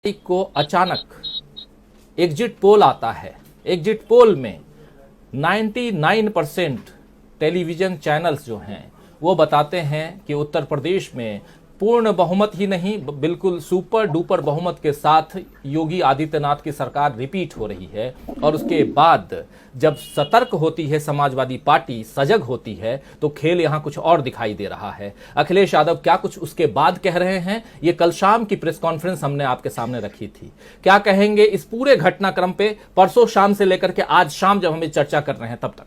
को अचानक exit poll आता है। एग्जिट पोल में 99% टेलीविजन चैनल्स जो हैं वो बताते हैं कि उत्तर प्रदेश में पूर्ण बहुमत ही नहीं बिल्कुल सुपर डुपर बहुमत के साथ योगी आदित्यनाथ की सरकार रिपीट हो रही है। और उसके बाद जब सतर्क होती है समाजवादी पार्टी, सजग होती है, तो खेल यहां कुछ और दिखाई दे रहा है। अखिलेश यादव क्या कुछ उसके बाद कह रहे हैं, ये कल शाम की प्रेस कॉन्फ्रेंस हमने आपके सामने रखी थी। क्या कहेंगे इस पूरे घटनाक्रम पे परसों शाम से लेकर के आज शाम जब हम चर्चा कर रहे हैं तब तक?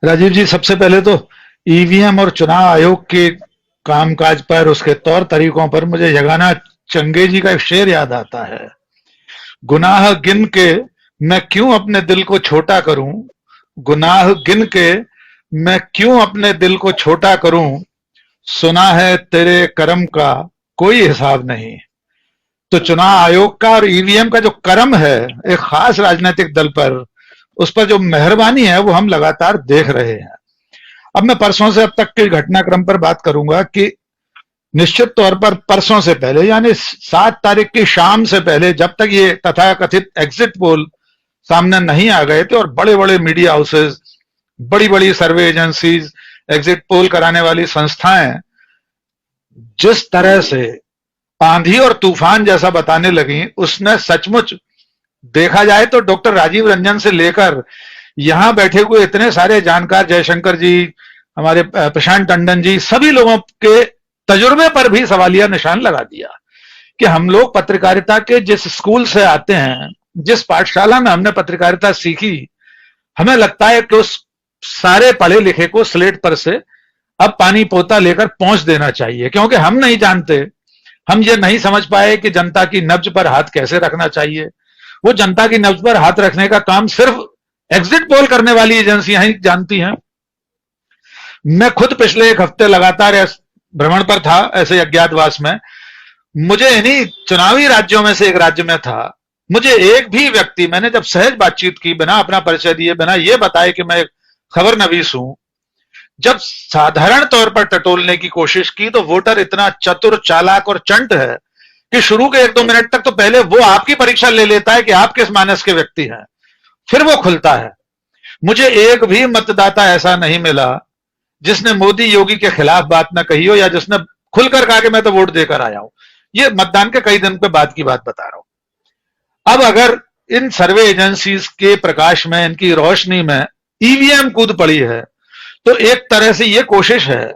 राजीव जी, सबसे पहले तो ईवीएम और चुनाव आयोग के कामकाज पर, उसके तौर तरीकों पर मुझे जगाना चंगेजी का एक शेर याद आता है। गुनाह गिन के मैं क्यों अपने दिल को छोटा करूं, गुनाह गिन के मैं क्यों अपने दिल को छोटा करूं, सुना है तेरे कर्म का कोई हिसाब नहीं। तो चुनाव आयोग का और ईवीएम का जो कर्म है एक खास राजनीतिक दल पर, उस पर जो मेहरबानी है वो हम लगातार देख रहे हैं। अब मैं परसों से अब तक के घटनाक्रम पर बात करूंगा कि निश्चित तौर पर परसों से पहले यानी 7 तारीख की शाम से पहले, जब तक ये तथाकथित एग्जिट पोल सामने नहीं आ गए थे और बड़े बड़े मीडिया हाउसेस, बड़ी बड़ी सर्वे एजेंसीज, एग्जिट पोल कराने वाली संस्थाएं जिस तरह से आंधी और तूफान जैसा बताने लगी, उसने सचमुच देखा जाए तो डॉक्टर राजीव रंजन से लेकर यहां बैठे हुए इतने सारे जानकार, जयशंकर जी, हमारे प्रशांत टंडन जी, सभी लोगों के तजुर्बे पर भी सवालिया निशान लगा दिया कि हम लोग पत्रकारिता के जिस स्कूल से आते हैं, जिस पाठशाला में हमने पत्रकारिता सीखी, हमें लगता है कि उस सारे पढ़े लिखे को स्लेट पर से अब पानी पोता लेकर पहुंच देना चाहिए, क्योंकि हम नहीं जानते, हम ये नहीं समझ पाए कि जनता की नब्ज पर हाथ कैसे रखना चाहिए। वो जनता की नब्ज पर हाथ रखने का काम सिर्फ एग्जिट पोल करने वाली एजेंसियां ही जानती हैं। मैं खुद पिछले 1 हफ्ते लगातार भ्रमण पर था, ऐसे अज्ञातवास में। मुझे इन्हीं चुनावी राज्यों में से एक राज्य में था, मुझे एक भी व्यक्ति, मैंने जब सहज बातचीत की, बिना अपना परिचय दिए, बिना ये बताए कि मैं एक खबर नवीस हूं, जब साधारण तौर पर टटोलने की कोशिश की, तो वोटर इतना चतुर, चालाक और चंट है कि शुरू के 1-2 मिनट तक तो पहले वो आपकी परीक्षा ले लेता है कि आप किस मानस के व्यक्ति हैं, फिर वो खुलता है। मुझे एक भी मतदाता ऐसा नहीं मिला जिसने मोदी योगी के खिलाफ बात ना कही हो, या जिसने खुलकर कहा कि मैं तो वोट देकर आया हूं। ये मतदान के कई दिन पे बाद की बात बता रहा हूं। अब अगर इन सर्वे एजेंसीज के प्रकाश में, इनकी रोशनी में ईवीएम कूद पड़ी है, तो एक तरह से ये कोशिश है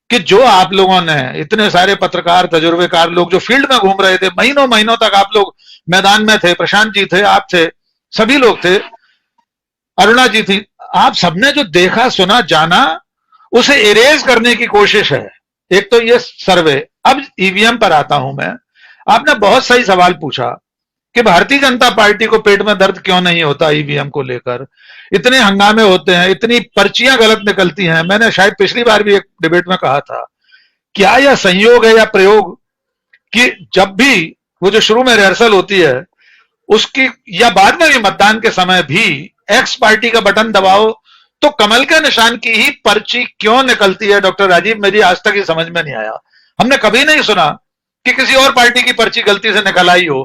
कि जो आप लोगों ने, इतने सारे पत्रकार, तजुर्बेकार लोग जो फील्ड में घूम रहे थे, महीनों महीनों तक आप लोग मैदान में थे, प्रशांत जी थे, आप थे, सभी लोग थे, अरुणा जी थी, आप सबने जो देखा, सुना, जाना, उसे इरेज करने की कोशिश है। एक तो ये सर्वे। अब ईवीएम पर आता हूं मैं। आपने बहुत सही सवाल पूछा कि भारतीय जनता पार्टी को पेट में दर्द क्यों नहीं होता ईवीएम को लेकर, इतने हंगामे होते हैं, इतनी पर्चियां गलत निकलती हैं। मैंने शायद पिछली बार भी एक डिबेट में कहा था, क्या यह संयोग है या प्रयोग कि जब भी वो जो शुरू में रिहर्सल होती है उसकी, या बाद में भी मतदान के समय भी, एक्स पार्टी का बटन दबाओ तो कमल के निशान की ही पर्ची क्यों निकलती है? डॉक्टर राजीव, मेरी आज तक ही समझ में नहीं आया। हमने कभी नहीं सुना कि किसी और पार्टी की पर्ची गलती से निकल आई हो,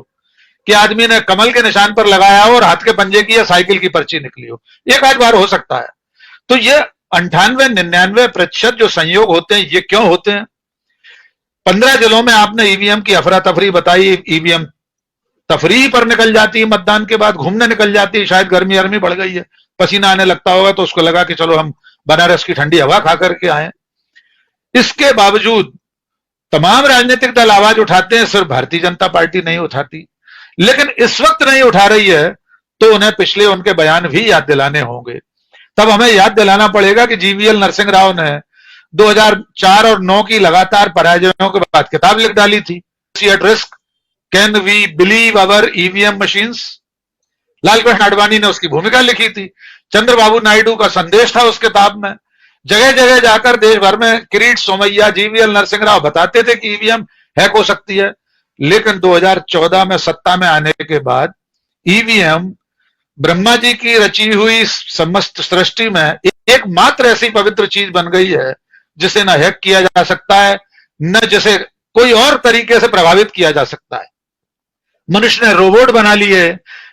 कि आदमी ने कमल के निशान पर लगाया हो और हाथ के पंजे की या साइकिल की पर्ची निकली हो। एक आध बार हो सकता है। तो ये 98-99% जो संयोग होते हैं, ये क्यों होते हैं? 15 जिलों में आपने ईवीएम की अफरा तफरी बताई। ईवीएम तफरी पर निकल जाती है, मतदान के बाद घूमने निकल जाती है। शायद गर्मी बढ़ गई है, पसीना आने लगता होगा, तो उसको लगा कि चलो हम बनारस की ठंडी हवा खा करके आए। इसके बावजूद तमाम राजनीतिक दल आवाज उठाते हैं, सिर्फ भारतीय जनता पार्टी नहीं उठाती। लेकिन इस वक्त नहीं उठा रही है तो उन्हें पिछले उनके बयान भी याद दिलाने होंगे। तब हमें याद दिलाना पड़ेगा कि जीवीएल नरसिंह राव ने 2004 और 9 की लगातार पराजयों के बाद किताब लिख डाली थी, at risk, can we believe our EVM machines. Lal Krishna Advani ने उसकी भूमिका लिखी थी। चंद्रबाबू नायडू का संदेश था उस किताब में। जगह जगह जाकर देश भर में किरीट सोमैया, जीवीएल नरसिंह राव बताते थे कि ईवीएम हैक हो सकती है। लेकिन 2014 में सत्ता में आने के बाद ईवीएम ब्रह्मा जी की रची हुई समस्त सृष्टि में एकमात्र ऐसी पवित्र चीज बन गई है जिसे न हैक किया जा सकता है, न जिसे कोई और तरीके से प्रभावित किया जा सकता है। मनुष्य ने रोबोट बना लिए,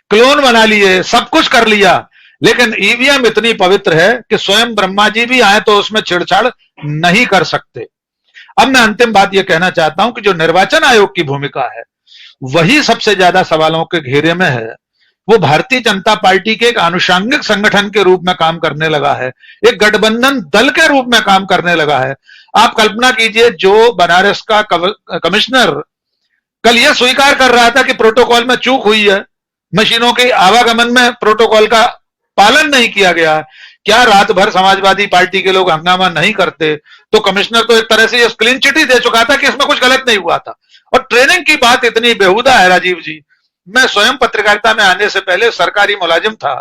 क्लोन बना लिए, सब कुछ कर लिया, लेकिन ईवीएम इतनी पवित्र है कि स्वयं ब्रह्मा जी भी आए तो उसमें छेड़छाड़ नहीं कर सकते। अब मैं अंतिम बात यह कहना चाहता हूं कि जो निर्वाचन आयोग की भूमिका है वही सबसे ज्यादा सवालों के घेरे में है। वो भारतीय जनता पार्टी के एक आनुषंगिक संगठन के रूप में काम करने लगा है, एक गठबंधन दल के रूप में काम करने लगा है। आप कल्पना कीजिए, जो बनारस का कमिश्नर कल यह स्वीकार कर रहा था कि प्रोटोकॉल में चूक हुई है, मशीनों के आवागमन में प्रोटोकॉल का पालन नहीं किया गया, क्या रात भर समाजवादी पार्टी के लोग हंगामा नहीं करते? तो कमिश्नर तो एक तरह से ये क्लीन चिट ही दे चुका था कि इसमें कुछ गलत नहीं हुआ था। और ट्रेनिंग की बात इतनी बेहुदा है राजीव जी, मैं स्वयं पत्रकारिता में आने से पहले सरकारी मुलाजिम था।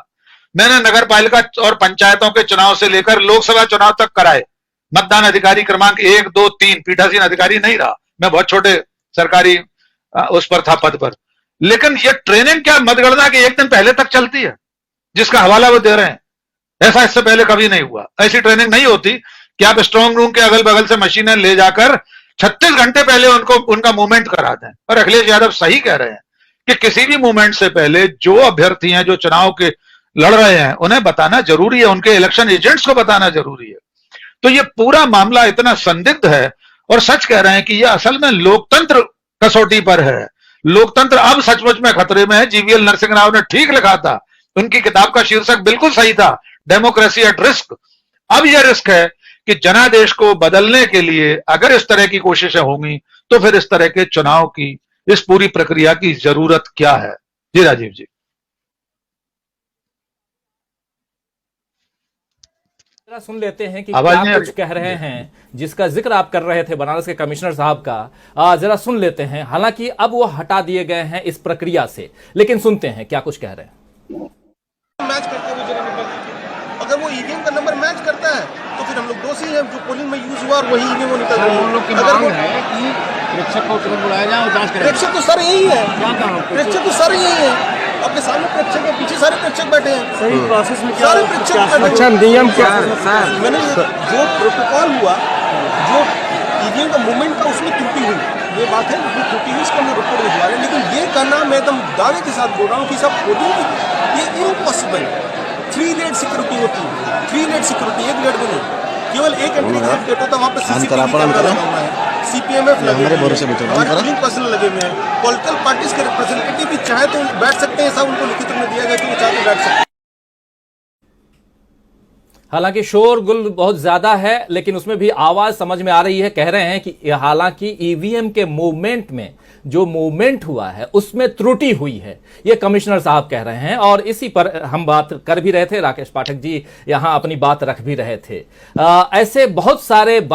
मैंने नगर पालिका और पंचायतों के चुनाव से लेकर लोकसभा चुनाव तक कराए। मतदान अधिकारी क्रमांक 1, 2, 3, पीठासीन अधिकारी नहीं रहा, मैं बहुत छोटे सरकारी उस पर था, पद पर। लेकिन यह ट्रेनिंग क्या मतगणना के एक दिन पहले तक चलती है, जिसका हवाला वो दे रहे हैं? ऐसा इससे पहले कभी नहीं हुआ। ऐसी ट्रेनिंग नहीं होती कि आप स्ट्रांग रूम के अगल बगल से मशीनें ले जाकर 36 घंटे पहले उनका मूवमेंट करा दें। और अखिलेश यादव सही कह रहे हैं कि किसी भी मूवमेंट से पहले जो अभ्यर्थी हैं, जो चुनाव के लड़ रहे हैं, उन्हें बताना जरूरी है, उनके इलेक्शन एजेंट्स को बताना जरूरी है। तो ये पूरा मामला इतना संदिग्ध है, और सच कह रहे हैं कि यह असल में लोकतंत्र कसौटी पर है। लोकतंत्र अब सचमुच में खतरे में है। जीवीएल नरसिंह राव ने ठीक लिखा था, उनकी किताब का शीर्षक बिल्कुल सही था, डेमोक्रेसी एट रिस्क। अब यह रिस्क है कि जनादेश को बदलने के लिए अगर इस तरह की कोशिशें होंगी तो फिर इस तरह के चुनाव की, इस पूरी प्रक्रिया की जरूरत क्या है? जी राजीव जी। जरा सुन लेते हैं कि क्या कुछ कह रहे हैं, जिसका जिक्र आप कर रहे थे बनारस के कमिश्नर साहब का। जरा सुन लेते हैं। हालांकि अब वो हटा दिए गए हैं इस प्रक्रिया से, लेकिन सुनते हैं क्या कुछ कह रहे हैं। मैच करते हुए जरा निकल, अगर वो ईवीएम का नंबर मैच करता है तो फिर हम लोग दोषी हैं। जो पोलिंग में यूज हुआ और वही ईवीएम वो निकल रही है। हम लोग की मांग है कि प्रेक्षक को तुरंत बुलाया जाए और जांच करें। प्रेक्षक तो सर यही है, प्रेक्षक तो सर यही है, आपके सामने प्रेक्षक है, पीछे सारे प्रेक्षक बैठे हैं। सही प्रोसेस में सारे प्रेक्षक। अच्छा नियम क्या सर? मैंने जो प्रोटोकॉल हुआ, जो ईवीएम का मूवमेंट का, उसमें त्रुटि हुई, ये बात है, वो त्रुटि हुई, इसका हम रिपोर्ट भिजवा रहे हैं। लेकिन ये करना, मैं एकदम दावे के साथ बोल रहा हूँ कि सब पोलिंग ये इम्पॉसिबल है। 3 लेयर सिक्योरिटी होती है, 3 लेयर सिक्योरिटी, एक लेयर भी नहीं, केवल एक एंट्री गेट होता है, वहाँ पर सीसीटीवी कैमरा लगा हुआ है, सीपीएमएफ लगे हुए हैं, हमारे पोलिंग पर्सनल लगे हुए हैं, पॉलिटिकल पार्टीज के रिप्रेजेंटेटिव भी चाहे तो बैठ सकते हैं, सब उनको लिखित में दिया गया कि वो चाहे तो बैठ सकते हैं। हालांकि शोरगुल बहुत ज्यादा है, लेकिन उसमें भी आवाज समझ में आ रही है। कह रहे हैं कि हालांकि ईवीएम के मूवमेंट में जो मूवमेंट हुआ है उसमें त्रुटि हुई है, ये कमिश्नर साहब कह रहे हैं। और इसी पर हम बात कर भी रहे थे, राकेश पाठक जी यहां अपनी बात रख भी रहे थे। ऐसे बहुत सारे